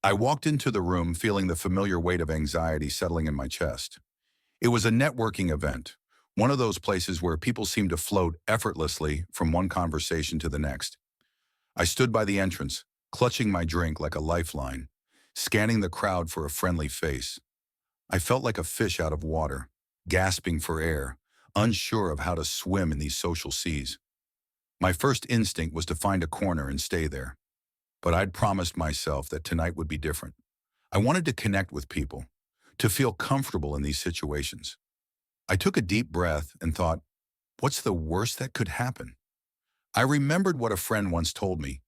I walked into the room feeling the familiar weight of anxiety settling in my chest. It was a networking event, one of those places where people seem to float effortlessly from one conversation to the next. I stood by the entrance, clutching my drink like a lifeline, scanning the crowd for a friendly face. I felt like a fish out of water, gasping for air, unsure of how to swim in these social seas. My first instinct was to find a corner and stay there, but I'd promised myself that tonight would be different. I wanted to connect with people, to feel comfortable in these situations. I took a deep breath and thought, what's the worst that could happen? I remembered what a friend once told me.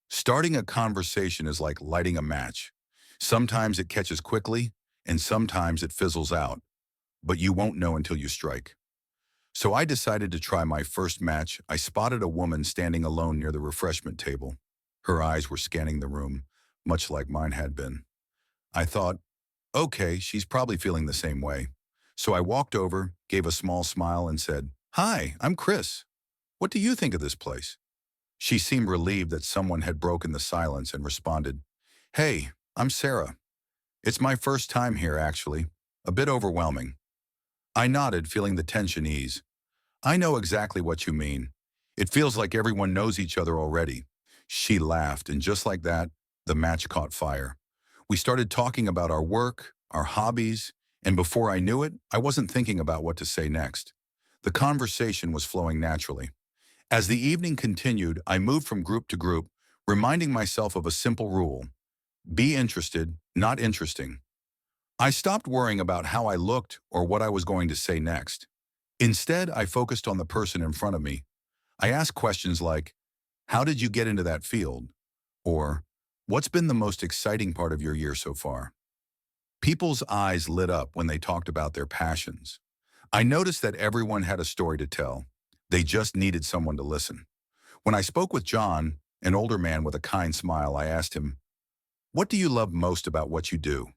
Starting a conversation is like lighting a match. Sometimes it catches quickly, and sometimes it fizzles out, but you won't know until you strike. So I decided to try my first match. I spotted a woman standing alone near the refreshment table. Her eyes were scanning the room, much like mine had been. I thought, okay, she's probably feeling the same way. So I walked over, gave a small smile, and said, "Hi, I'm Chris. What do you think of this place?" She seemed relieved that someone had broken the silence and responded, "Hey, I'm Sarah. It's my first time here, actually. A bit overwhelming." I nodded, feeling the tension ease. "I know exactly what you mean. It feels like everyone knows each other already." She laughed, and just like that, the match caught fire. We started talking about our work, our hobbies, and before I knew it, I wasn't thinking about what to say next. The conversation was flowing naturally. As the evening continued, I moved from group to group, reminding myself of a simple rule: be interested, not interesting. I stopped worrying about how I looked or what I was going to say next. Instead, I focused on the person in front of me. I asked questions like, how did you get into that field? Or, what's been the most exciting part of your year so far? People's eyes lit up when they talked about their passions. I noticed that everyone had a story to tell. They just needed someone to listen. When I spoke with John, an older man with a kind smile, I asked him, "What do you love most about what you do?"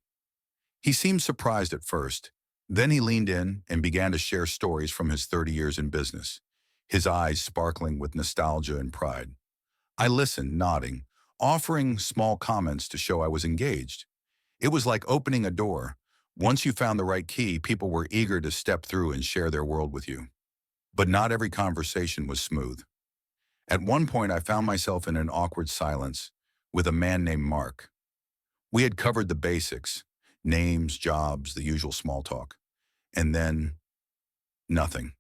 He seemed surprised at first. Then he leaned in and began to share stories from his 30 years in business, his eyes sparkling with nostalgia and pride. I listened, nodding, offering small comments to show I was engaged. It was like opening a door. Once you found the right key, people were eager to step through and share their world with you. But not every conversation was smooth. At one point, I found myself in an awkward silence with a man named Mark. We had covered the basics: names, jobs, the usual small talk. And then, nothing.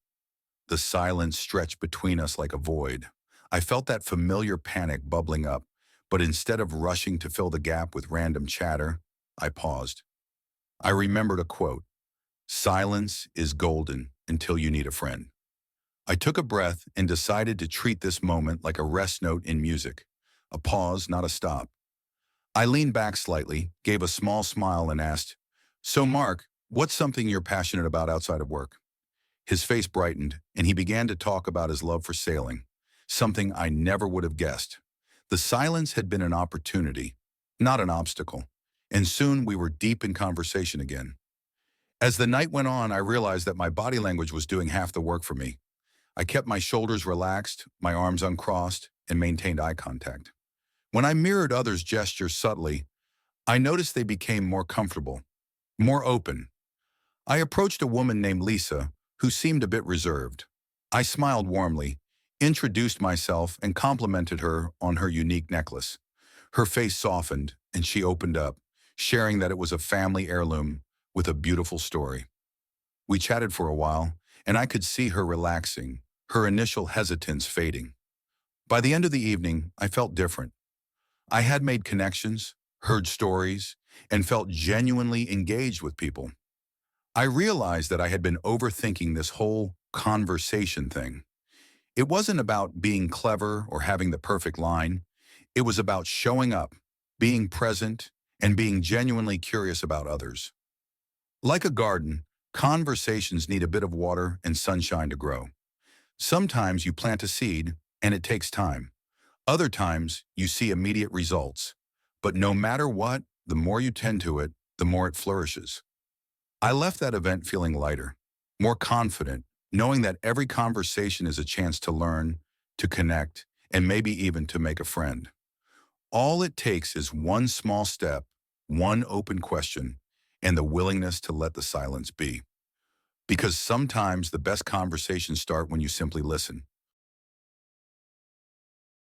The silence stretched between us like a void. I felt that familiar panic bubbling up, but instead of rushing to fill the gap with random chatter, I paused. I remembered a quote: "Silence is golden until you need a friend." I took a breath and decided to treat this moment like a rest note in music, a pause, not a stop. I leaned back slightly, gave a small smile, and asked, "So Mark, what's something you're passionate about outside of work?" His face brightened, and he began to talk about his love for sailing, something I never would have guessed. The silence had been an opportunity, not an obstacle, and soon we were deep in conversation again. As the night went on, I realized that my body language was doing half the work for me. I kept my shoulders relaxed, my arms uncrossed, and maintained eye contact. When I mirrored others' gestures subtly, I noticed they became more comfortable, more open. I approached a woman named Lisa, who seemed a bit reserved. I smiled warmly, introduced myself, and complimented her on her unique necklace. Her face softened, and she opened up, sharing that it was a family heirloom with a beautiful story. We chatted for a while, and I could see her relaxing, her initial hesitance fading. By the end of the evening, I felt different. I had made connections, heard stories, and felt genuinely engaged with people. I realized that I had been overthinking this whole conversation thing. It wasn't about being clever or having the perfect line. It was about showing up, being present, and being genuinely curious about others. Like a garden, conversations need a bit of water and sunshine to grow. Sometimes you plant a seed, and it takes time. Other times, you see immediate results. But no matter what, the more you tend to it, the more it flourishes. I left that event feeling lighter, more confident, knowing that every conversation is a chance to learn, to connect, and maybe even to make a friend. All it takes is one small step, one open question, and the willingness to let the silence be. Because sometimes the best conversations start when you simply listen.